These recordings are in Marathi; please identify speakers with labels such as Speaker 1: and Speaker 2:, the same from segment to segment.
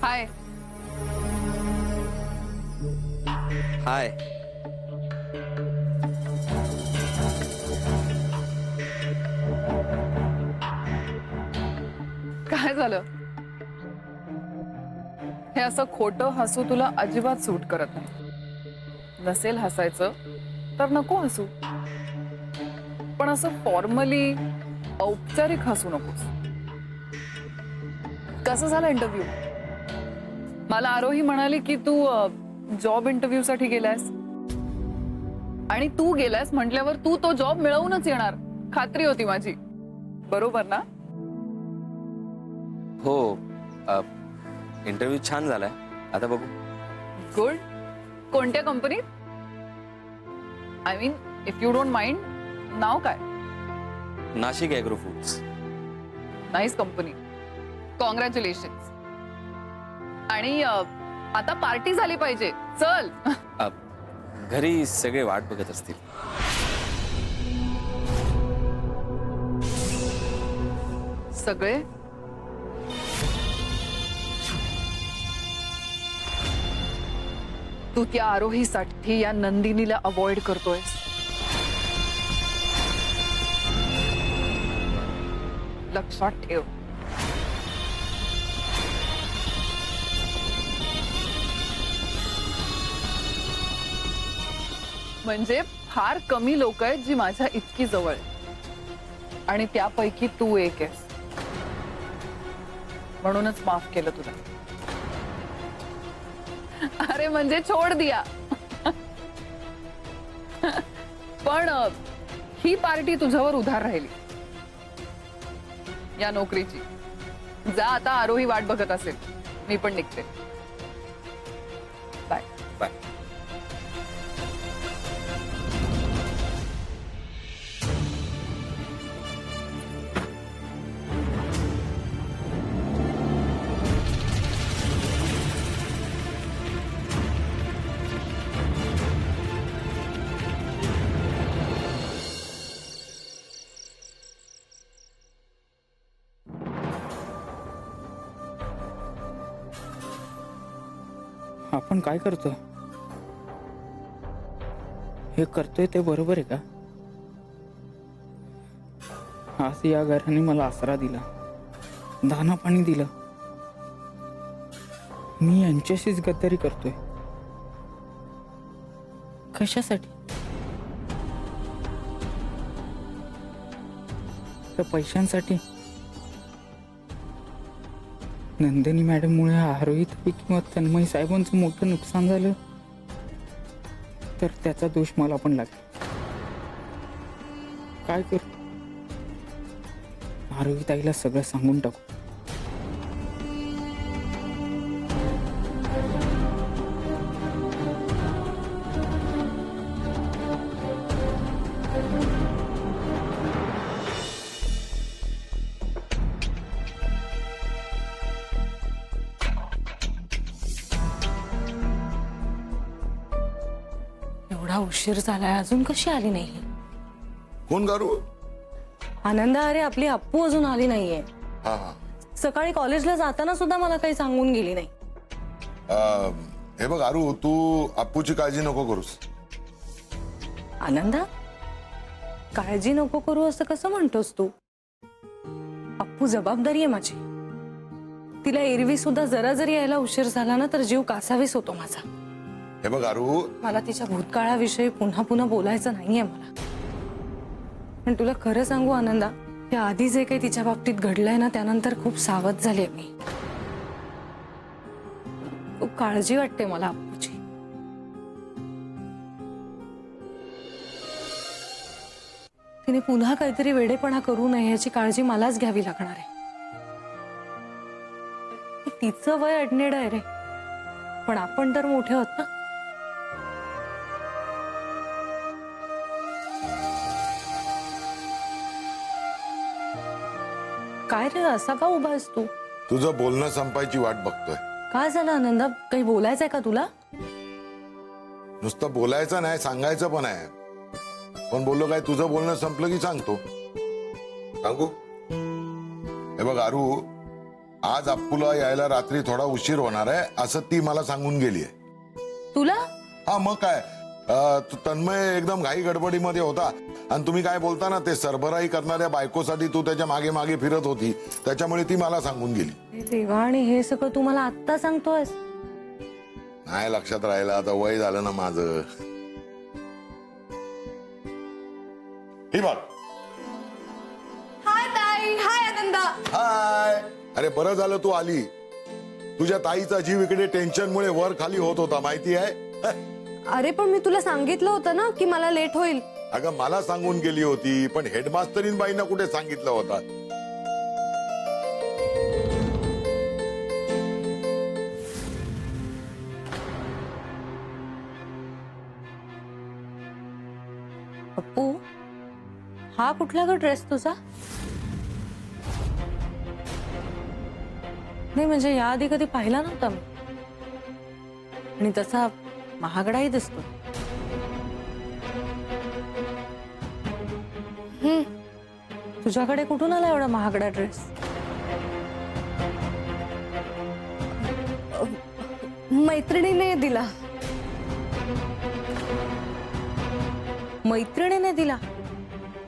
Speaker 1: हाय.
Speaker 2: हाय.
Speaker 1: काय झालं? हे असं खोटं हसू तुला अजिबात सूट करत नाही. नसेल हसायचं तर नको हसू, पण असं फॉर्मली औपचारिक हसू नकोस. कसं झालं इंटरव्ह्यू? मला आरोही म्हणाली की तू जॉब इंटरव्ह्यू साठी गेलायस आणि तू गेलायस म्हटल्यावर तू तो जॉब मिळवूनच येणार, खात्री होती माझी. बरोबर ना?
Speaker 2: हो, इंटरव्ह्यू छान झालाय. आता बघू.
Speaker 1: गुड. कोणत्या कंपनीत? I mean if you don't mind, नाव काय?
Speaker 2: Nashik agro foods.
Speaker 1: Nice company. Congratulations. आणि आता पार्टी झाली पाहिजे. चल.
Speaker 2: घरी सगळे वाट बघत असतील.
Speaker 1: सगळे? तू त्या आरोहीसाठी या नंदिनीला अवॉइड करतोयस. लक्षात ठेव. म्हणजे फार कमी लोक आहेत जी माझ्या इतकी जवळ आहेत आणि त्यापैकी तू एक आहेस. म्हणूनच माफ केलं तुला. अरे म्हणजे छोड दिया. पण ही पार्टी तुझ्यावर उधार राहिली या नोकरीची. जा आता, आरोही वाट बघत असेल. मी पण निघते. बाय.
Speaker 2: बाय.
Speaker 3: आपण काय करतोय? हे करतोय ते बरोबर आहे का? आज या घराने मला आसरा दिला, दाना पाणी दिलं. मी यांच्याशीच गद्दारी करतोय. कशासाठी? त्या पैशांसाठी? नंदिनी मॅडम मुळे आरोहित किंवा तन्मय साहेबांचं मोठं नुकसान झालं तर त्याचा दोष मला पण लागला. काय करू? आरोहित आईला सगळं सांगून टाकू.
Speaker 4: एवढा उशीर झालाय, अजून कशी आली नाही?
Speaker 5: कोण गारू?
Speaker 4: आनंद. अरे आपली अप्पू अजून आली नाहीये.
Speaker 5: हा हा.
Speaker 4: सकाळी कॉलेजला जाताना सुद्धा मला काही सांगून गेली नाही.
Speaker 5: हे बघ आरू, तू अप्पूची काळजी नको करूस.
Speaker 4: आनंदा, काळजी नको करू असं कसं म्हणतोस तू? अप्पू जबाबदारी आहे माझी. तिला एरवी सुद्धा जरा जरी यायला उशीर झाला ना तर जीव कासावीस होतो माझा.
Speaker 5: हे बघ आरू,
Speaker 4: मला तिच्या भूतकाळाविषयी पुन्हा पुन्हा बोलायचं नाहीये मला. पण तुला खरं सांगू आनंदा, या आधी जे काही तिच्या बाबतीत घडलंय ना त्यानंतर खूप सावध झालीये मी. खूप काळजी वाटते मला अप्पूची. तिने पुन्हा काहीतरी वेडेपणा करू नये याची काळजी मलाच घ्यावी लागणार आहे. तिचं वय अडनेड आहे रे, पण आपण तर मोठे आहोत ना. काय रे, असा का उभा आहेस तू?
Speaker 5: तुझं बोलणं संपायची वाट बघतोय.
Speaker 4: काय झालं आनंदा? काही बोलायचंय का तुला?
Speaker 5: नुसतं बोलायचं नाही, सांगायचं पण आहे. पण बोललो काय, तुझं बोलणं संपलं की सांगतो. सांगू? हे बघ आरू, आज अप्पूला यायला रात्री थोडा उशीर होणार आहे असं ती मला सांगून गेली आहे.
Speaker 4: तुला
Speaker 5: हा मग काय, तन्मय एकदम घाई गडबडीमध्ये होता आणि तुम्ही काय बोलता ना, ते सरबराई करणाऱ्या बायकोसाठी तू त्याच्या मागे मागे फिरत होती, त्याच्यामुळे ती मला सांगून गेली.
Speaker 4: हे देवा, आणि हे सगळं तू मला आत्ता सांगतोयस?
Speaker 5: नाही लक्षात राहिलं, आता वय झालं ना माझं. ही बघ.
Speaker 6: हाय ताई. हाय आनंदा.
Speaker 5: हाय. अरे बरं झालं तू आली. तुझ्या ताईचा जीव इकडे टेन्शनमुळे वर खाली होत होता, माहिती आहे?
Speaker 6: अरे पण मी तुला सांगितलं होतं ना की मला लेट होईल.
Speaker 5: अगं मला सांगून गेली होती, पण हेडमास्टरीन बाईंना कुठे सांगितलं होता?
Speaker 4: अप्पू, हा कुठला ग ड्रेस तुझा? नाही म्हणजे याआधी कधी पाहिला नव्हता मी, आणि तसा महागडाही दिसतो. तुझ्याकडे कुठून आला एवढा महागडा ड्रेस?
Speaker 6: मैत्रिणीने दिला.
Speaker 4: मैत्रिणीने दिला?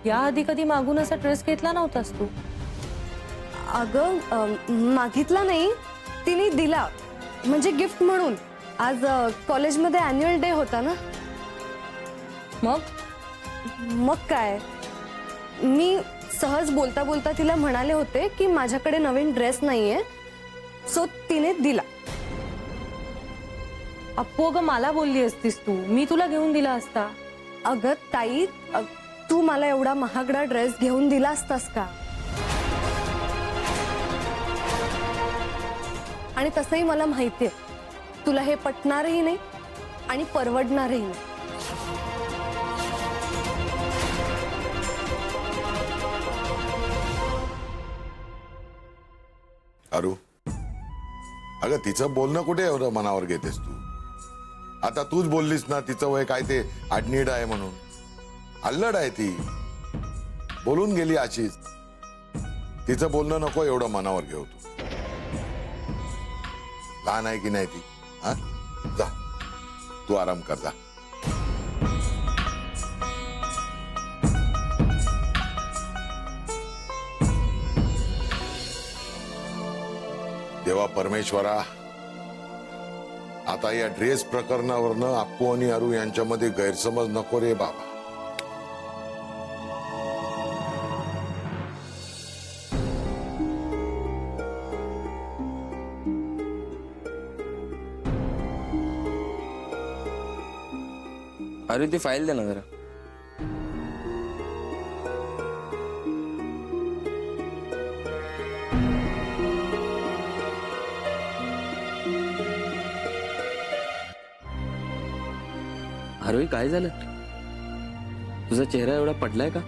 Speaker 4: याआधी कधी मागून असा ड्रेस घेतला नव्हतास तू?
Speaker 6: अगं मागितला नाही, तिने दिला, म्हणजे गिफ्ट म्हणून. आज कॉलेजमध्ये अॅन्युअल डे होता ना. मग काय, मी सहज बोलता बोलता तिला म्हणाले होते की माझ्याकडे नवीन ड्रेस नाहीये, सो तिने दिला.
Speaker 4: अप्पू अगं, मला बोलली असतीस तू, मी तुला घेऊन दिला असता.
Speaker 6: अगं ताई, तू मला एवढा महागडा ड्रेस घेऊन दिला असतास का? आणि तसंही मला माहितीये तुला हे पटणारही नाही आणि परवडणारही नाही.
Speaker 5: अरू, अगं तिचं बोलणं कुठे एवढं मनावर घेतेस तू? आता तूच बोललीस ना तिचं वय काय ते आडनीड आहे म्हणून. अल्लड आहे ती, बोलून गेली अशीच. तिचं बोलणं नको एवढं मनावर घेऊ तू. लहान आहे की नाही ती? हा, जा तू आराम कर जा. देवा परमेश्वरा, आता या ड्रेस प्रकरणावरनं अप्पू आणि अरू यांच्यामध्ये गैरसमज नको रे बाबा.
Speaker 2: अरे ती फाईल दे ना जरा. अरे काय झालं? तुझा चेहरा एवढा पडलाय का?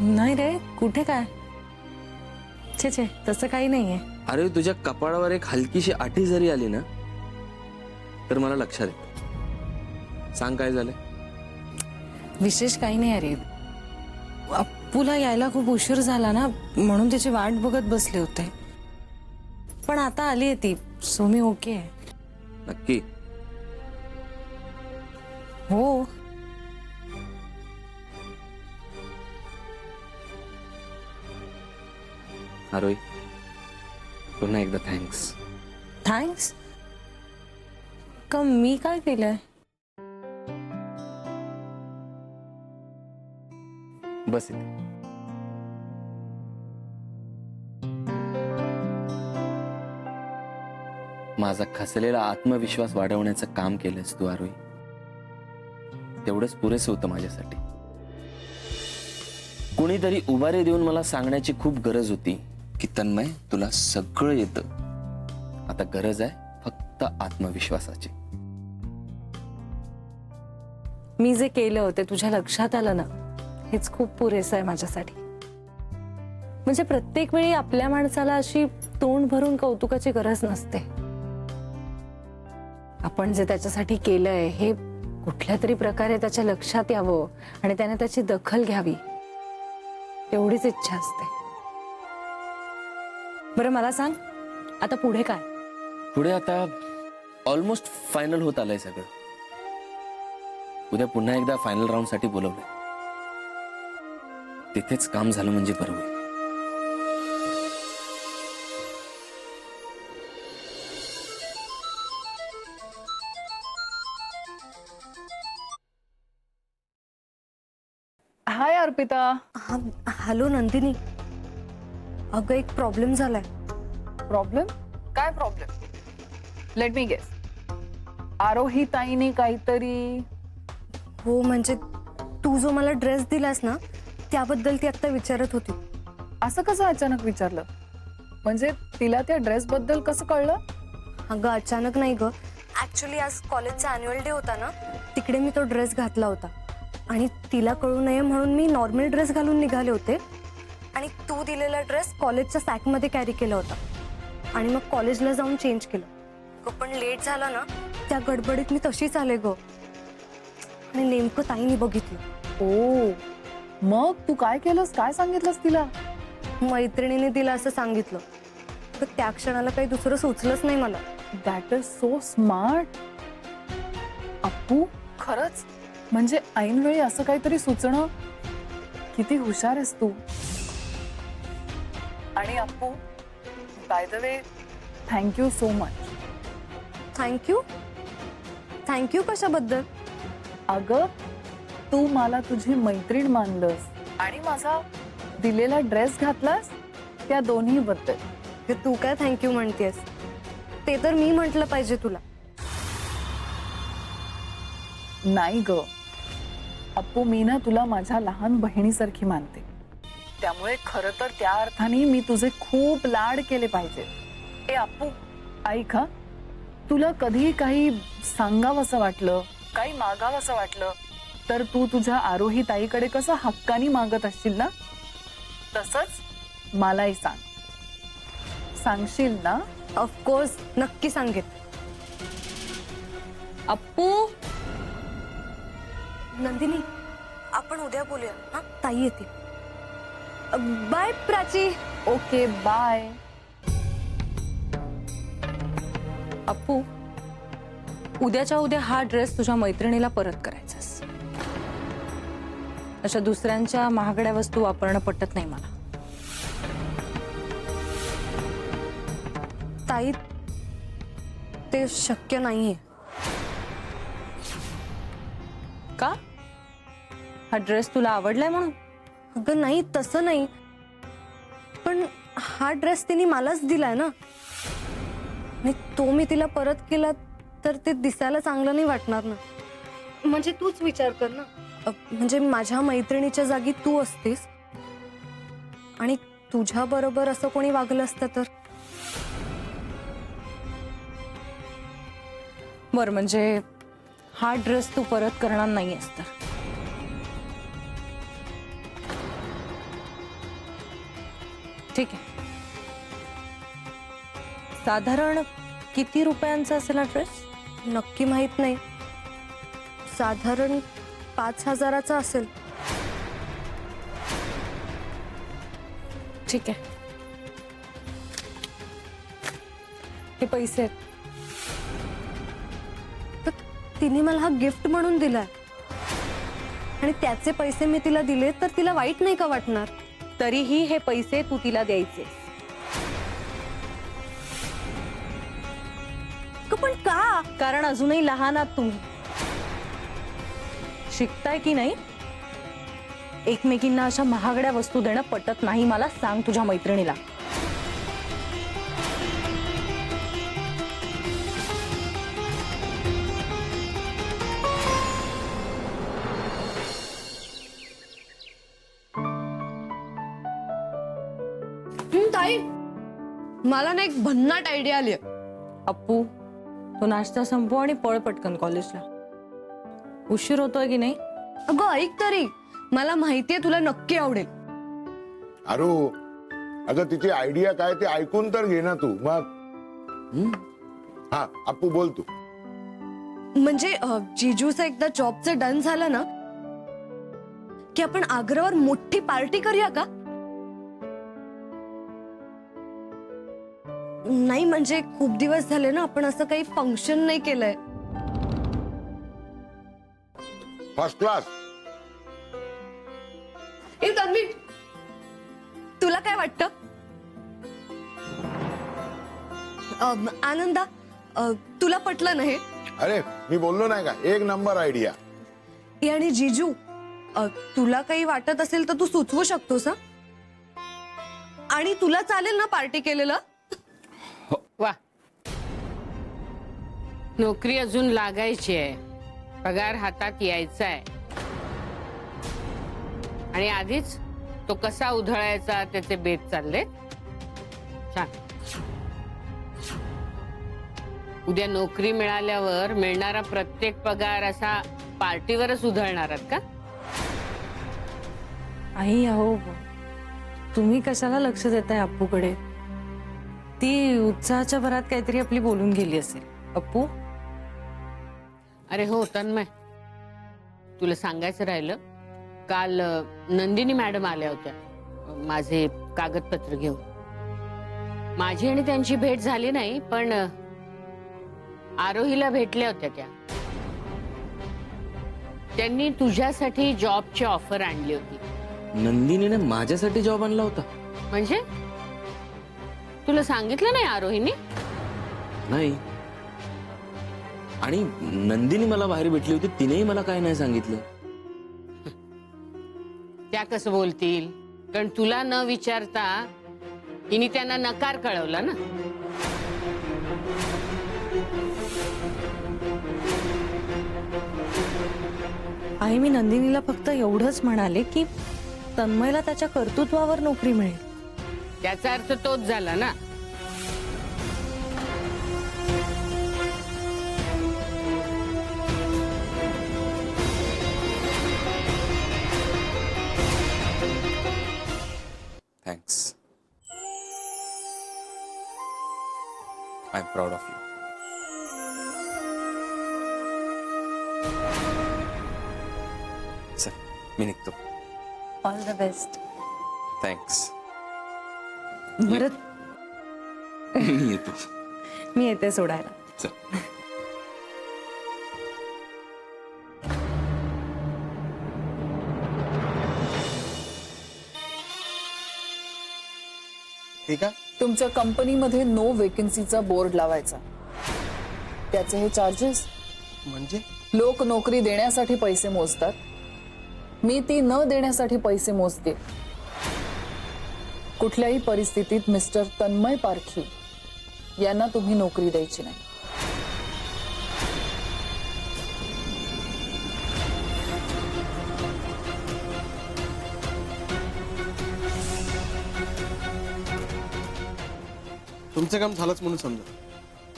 Speaker 4: नाही रे, कुठे काय? छे छे, तसं काही नाहीये.
Speaker 2: अरे तुझ्या कपाळावर एक हलकीशी आठी जरी आली ना तर मला लक्षात येतं. सांग काय झालं?
Speaker 4: विशेष काही नाही अरे, अप्पूला यायला खूप उशीर झाला ना, म्हणून त्याची वाट बघत बसले होते. पण आता आली आहे ती, सो मी ओके आहे.
Speaker 2: नक्की?
Speaker 4: हो.
Speaker 2: अरोही, पुन्हा एकदा थँक्स.
Speaker 4: थँक्स का? मी काय केलंय?
Speaker 2: बस इथे. माझा खचलेला आत्मविश्वास वाढवण्याचं काम केलंस तू आरोही. तेवढंच पुरेसं होतं माझ्यासाठी. कुणीतरी उभारे देऊन मला सांगण्याची खूप गरज होती की तन्मय, तुला सगळं येतं. आता गरज आहे फक्त आत्मविश्वासाची.
Speaker 4: मी जे केलं होते तुझ्या लक्षात आलं ना, हेच खूप पुरेसं आहे माझ्यासाठी. म्हणजे प्रत्येक वेळी आपल्या माणसाला अशी तोंड भरून कौतुकाची गरज नसते. आपण जे त्याच्यासाठी केलंय हे कुठल्या तरी प्रकारे त्याच्या लक्षात यावं आणि त्याने त्याची दखल घ्यावी, एवढीच इच्छा असते. बरं मला सांग, आता पुढे काय?
Speaker 2: पुढे आता ऑलमोस्ट फायनल होत आलंय सगळं. उद्या पुन्हा एकदा फायनल राऊंड साठी बोलवलंय. तिथेच काम झालं म्हणजे बरं होईल.
Speaker 1: हाय अर्पिता.
Speaker 6: हा हॅलो नंदिनी. अगं एक प्रॉब्लेम झालाय.
Speaker 1: प्रॉब्लेम? काय problem? Let me guess. Aarohi ताईने काहीतरी.
Speaker 6: हो म्हणजे तू जो मला ड्रेस दिलास ना त्याबद्दल ती आता विचारत होती.
Speaker 1: असं कसं अचानक विचारलं? म्हणजे तिला त्या ड्रेस बद्दल कसं कळलं?
Speaker 6: अगं अचानक नाही ग. ऍक्च्युली आज कॉलेजचा अॅन्युअल डे होता ना, तिकडे मी तो ड्रेस घातला होता आणि तिला कळू नये म्हणून मी नॉर्मल ड्रेस घालून निघाले होते आणि तू दिलेला ड्रेस कॉलेजच्या सॅकमध्ये कॅरी केला होता आणि मग कॉलेजला जाऊन चेंज केलं. पण लेट झाला ना, त्या गडबडीत मी तशीच आले ग आणि नेमकं ताईने बघितलं.
Speaker 1: ओ, मग तू काय केलंस? काय सांगितलंस तिला?
Speaker 6: मैत्रिणीने तिला असं सांगितलं. तर त्या क्षणाला काही दुसरं सुचलंच नाही मला.
Speaker 1: That is so smart. Appu, खरंच म्हणजे ऐनवेळी असं काहीतरी सुचणं, किती हुशार आहेस तू. आणि Appu, by the way, thank you so much.
Speaker 6: Thank you? Thank you कशाबद्दल?
Speaker 1: अगं, तू मला तुझी मैत्रीण मानलंस आणि माझा दिलेला ड्रेस घातलास, त्या दोन्ही बद्दल.
Speaker 6: तू काय थँक्यू म्हणतेस? ते तर मी म्हटलं पाहिजे तुला.
Speaker 1: नाही ग अप्पू, मी ना तुला माझ्या लहान बहिणीसारखी मानते. त्यामुळे खरं तर त्या अर्थाने मी तुझे खूप लाड केले पाहिजे. ए अप्पू, ऐक हा, तुला कधी काही सांगावंसं वाटलं, काही मागावंसं वाटलं तर तू तुझ्या आरोही ताईकडे कसं हक्कानी मागत असशील ना, तसंच मलाही सांग. सांगशील ना?
Speaker 6: ऑफकोर्स, नक्की सांगेन.
Speaker 4: अप्पू,
Speaker 6: नंदिनी, आपण उद्या बोलूया. हा, ताई येते. Bye Prachi.
Speaker 1: Okay, bye.
Speaker 4: Appu, उद्याच्या उद्या हा ड्रेस तुझ्या मैत्रिणीला परत करायचास. अशा दुसऱ्यांच्या महागड्या वस्तू वापरणं पटत नाही मला.
Speaker 6: ताई, ते शक्य नाहीये.
Speaker 4: का? हा ड्रेस तुला आवडलाय म्हणून?
Speaker 6: अगं नाही, तसं नाही. पण हा ड्रेस तिने मलाच दिलाय ना, आणि तो मी तिला परत केला तर ते दिसायला चांगलं नाही वाटणार ना. म्हणजे तूच विचार कर ना. म्हणजे माझ्या मैत्रिणीच्या जागी तू असतेस आणि तुझ्या बरोबर असं कोणी वागलं असतं तर.
Speaker 4: बर, म्हणजे हा ड्रेस तू परत करणार नाहीयेस तर? ठीक आहे. साधारण किती रुपयांचा असेल हा ड्रेस?
Speaker 6: नक्की माहित नाही. साधारण 5,000चा असेल.
Speaker 4: ठीक आहे, हे पैसे आहेत.
Speaker 6: तर तिने मला हा गिफ्ट म्हणून दिलाय आणि त्याचे पैसे मी तिला दिले तर तिला वाईट नाही का वाटणार?
Speaker 4: तरीही हे पैसे तू तिला द्यायचे.
Speaker 6: पण का?
Speaker 4: कारण अजूनही लहान आहात तुम्ही. शिकताय की नाही? एकमेकींना अशा महागड्या वस्तू देणं पटत नाही मला. सांग तुझ्या मैत्रिणीला.
Speaker 6: ताई, मला ना एक भन्नाट आयडिया आली.
Speaker 4: अप्पू, तो नाश्ता संपव आणि पळ पटकन कॉलेजला. उशीर होतोय की नाही?
Speaker 6: अगं ऐक तरी, मला माहितीये तुला नक्की आवडेल.
Speaker 5: अरे अगं तिची आयडिया काय ते ऐकून तर घे ना तू. मग हा अप्पू बोल तू.
Speaker 6: म्हणजे जिजूचं एकदा जॉबचं डन झालं ना की आपण आग्रावर मोठी पार्टी करूया का? नाही म्हणजे खूप दिवस झाले ना आपण असं काही फंक्शन नाही केलंय.
Speaker 5: First class.
Speaker 6: ए तन्वी, तुला काय वाटतं? आनंदा, तुला पटलं ना हे?
Speaker 5: अरे मी बोललो नाही का, एक नंबर आयडिया.
Speaker 6: ए आणि जीजू, तुला काही वाटत असेल तर तू सुचवू शकतोस हं? आणि तुला चालेल ना पार्टी केलेलं?
Speaker 7: वा, नोकरी अजून लागायची आहे, पगार हातात यायचा आहे आणि आधीच तो कसा उधळायचा त्याचे बेत चालले. छान. उद्या नोकरी मिळाल्यावर मिळणारा प्रत्येक पगार असा पार्टीवरच उधळणार आहात का?
Speaker 4: आई अहो, तुम्ही कशाला लक्ष देताय अप्पूकडे? ती उत्साहाच्या भरात काहीतरी आपली बोलून गेली असेल. अप्पू,
Speaker 7: अरे हो तन्मय, तुला सांगायचं राहिलं, काल नंदिनी मॅडम आल्या होत्या माझे कागदपत्र घेऊन. माझी आणि त्यांची भेट झाली नाही, पण आरोहीला भेटल्या होत्या त्या. त्यांनी तुझ्यासाठी जॉबची ऑफर आणली होती.
Speaker 2: नंदिनीने माझ्यासाठी जॉब आणला होता?
Speaker 7: म्हणजे तुला सांगितलं नाही आरोहीने?
Speaker 2: नाही. आणि नंदिनी मला बाहेर भेटली होती, तिनेही मला काय नाही सांगितलं.
Speaker 7: त्या कसं बोलतील? कारण तुला न विचारता तिने त्यांना नकार कळवला ना.
Speaker 4: आई मी नंदिनीला फक्त एवढंच म्हणाले की तन्मयला त्याच्या कर्तृत्वावर नोकरी मिळेल.
Speaker 7: त्याचा अर्थ तोच झाला ना.
Speaker 2: Thanks. I am proud of you. चल, मी निघतो.
Speaker 6: All the best.
Speaker 2: थँक्स.
Speaker 4: बरं,
Speaker 2: मी येतो.
Speaker 4: मी येते सोडायला.
Speaker 2: चल.
Speaker 8: ठीक आहे.
Speaker 1: तुमच्या कंपनीमध्ये नो वेकन्सीचा बोर्ड लावायचा. त्याचे हे चार्जेस.
Speaker 8: म्हणजे
Speaker 1: लोक नोकरी देण्यासाठी पैसे मोजतात, मी ती न देण्यासाठी पैसे मोजते. कुठल्याही परिस्थितीत मिस्टर तन्मय पारखी यांना तुम्ही नोकरी द्यायची नाही.
Speaker 8: तुमचं काम झालंच म्हणून समजा.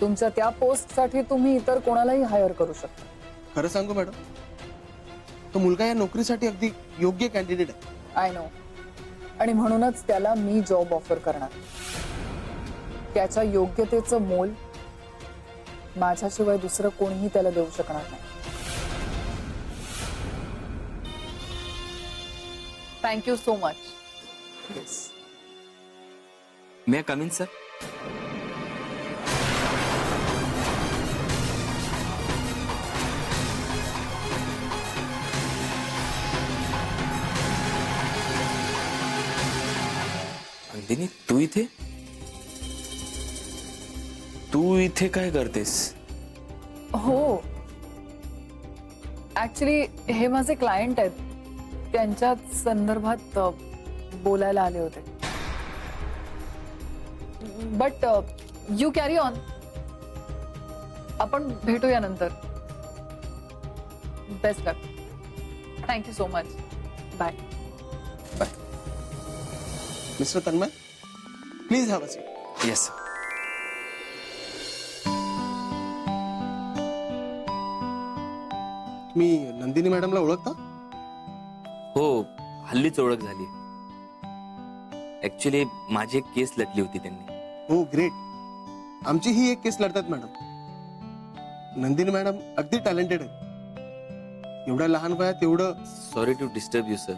Speaker 1: तुमच्या त्या पोस्टसाठी तुम्ही इतर कोणालाही हायर करू शकता.
Speaker 8: खरं सांगू मॅडम, तो मुलगा या नोकरीसाठी अगदी योग्य कॅन्डिडेट आहे.
Speaker 1: I know. आणि म्हणूनच त्याला मी जॉब ऑफर करणार. त्याच्या योग्यतेचं मोल माझ्याशिवाय दुसरं कोणीही त्याला देऊ शकणार नाही. Thank you so much.
Speaker 2: May I come in, sir? Nandini, तू इथे? तू इथे काय करतेस?
Speaker 1: हो, ऍक्च्युली हे माझे क्लायंट आहेत, त्यांच्या संदर्भात बोलायला आले होते. But you carry on. आपण भेटूया नंतर. Best luck. Thank you so much. Bye.
Speaker 2: Bye.
Speaker 8: Mister Tanmay, please have a seat.
Speaker 2: Yes.
Speaker 8: मी नंदिनी मॅडमला ओळखता?
Speaker 2: हो, हल्लीच ओळख झाली. ऍक्च्युली माझी एक केस लढली होती त्यांनी.
Speaker 8: हो, ग्रेट. आमची ही एक केस लढतात मॅडम. नंदिनी मॅडम अगदी टॅलेंटेड आहे. एवढ्या लहान वयात एवढं.
Speaker 2: Sorry to disturb you, sir.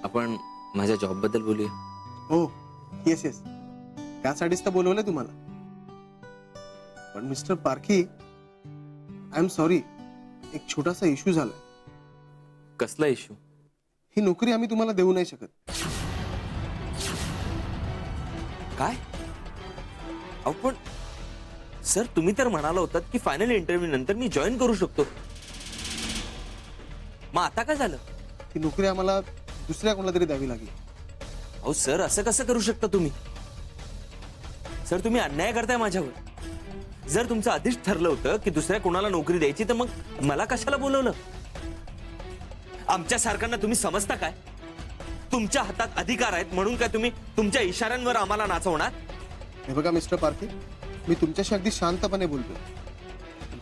Speaker 2: आपण माझ्या जॉब बद्दल बोलूया.
Speaker 8: हो, येस येस. त्यासाठीच तर बोलवलंय तुम्हाला. पण mister Parkhi, I am sorry, एक छोटासा इश्यू झालाय.
Speaker 2: कसला इश्यू?
Speaker 8: ही नोकरी आम्ही तुम्हाला देऊ नाही शकत.
Speaker 2: काय? अहो पण सर, तुम्ही तर म्हणाला होतात की फायनल इंटरव्ह्यू नंतर मी जॉईन करू शकतो. मग आता काय झालं?
Speaker 8: ही नोकरी आम्हाला दुसऱ्या कोणाला तरी द्यावी लागेल.
Speaker 2: अहो सर, असं कसं करू शकता तुम्ही? सर, तुम्ही अन्याय करताय माझ्यावर. जर तुमचं आधीच ठरलं होतं की दुसऱ्या कोणाला नोकरी द्यायची, तर मग मला कशाला बोलवलं? आमच्या सारख्यांना तुम्ही समजता काय? तुमच्या हातात अधिकार आहेत म्हणून काय तुम्ही तुमच्या इशाऱ्यांवर आम्हाला नाचवणार?
Speaker 8: हे बघा मिस्टर पारखी, मी तुमच्याशी अगदी शांतपणे बोलतोय.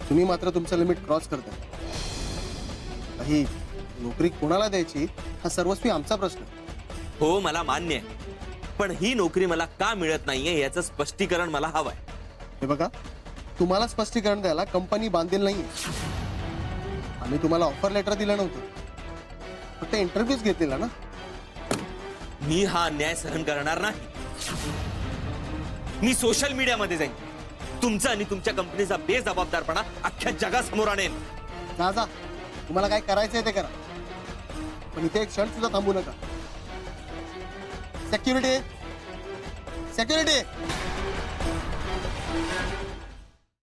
Speaker 8: तुम्ही मात्र तुमचं लिमिट क्रॉस करताय. ही नोकरी कोणाला द्यायची हा सर्वस्वी आमचा प्रश्न आहे.
Speaker 2: हो, मला मान्य आहे, पण ही नोकरी मला का मिळत नाहीये याचं स्पष्टीकरण मला हवंय.
Speaker 8: हे बघा, तुम्हाला स्पष्टीकरण द्यायला कंपनी बांधील नाहीये. आम्ही तुम्हाला ऑफर लेटर दिलं नव्हतं, फक्त इंटरव्ह्यूच घेतलेला ना.
Speaker 2: मी हा अन्याय सहन करणार नाही. मी सोशल मीडियामध्ये जाईन. तुमचा आणि तुमच्या कंपनीचा बेजबाबदारपणा अख्ख्या जगासमोर आणेन.
Speaker 8: जा जा, तुम्हाला काय करायचंय ते करा, पण इथे एक क्षण सुद्धा थांबू नका. Security, security.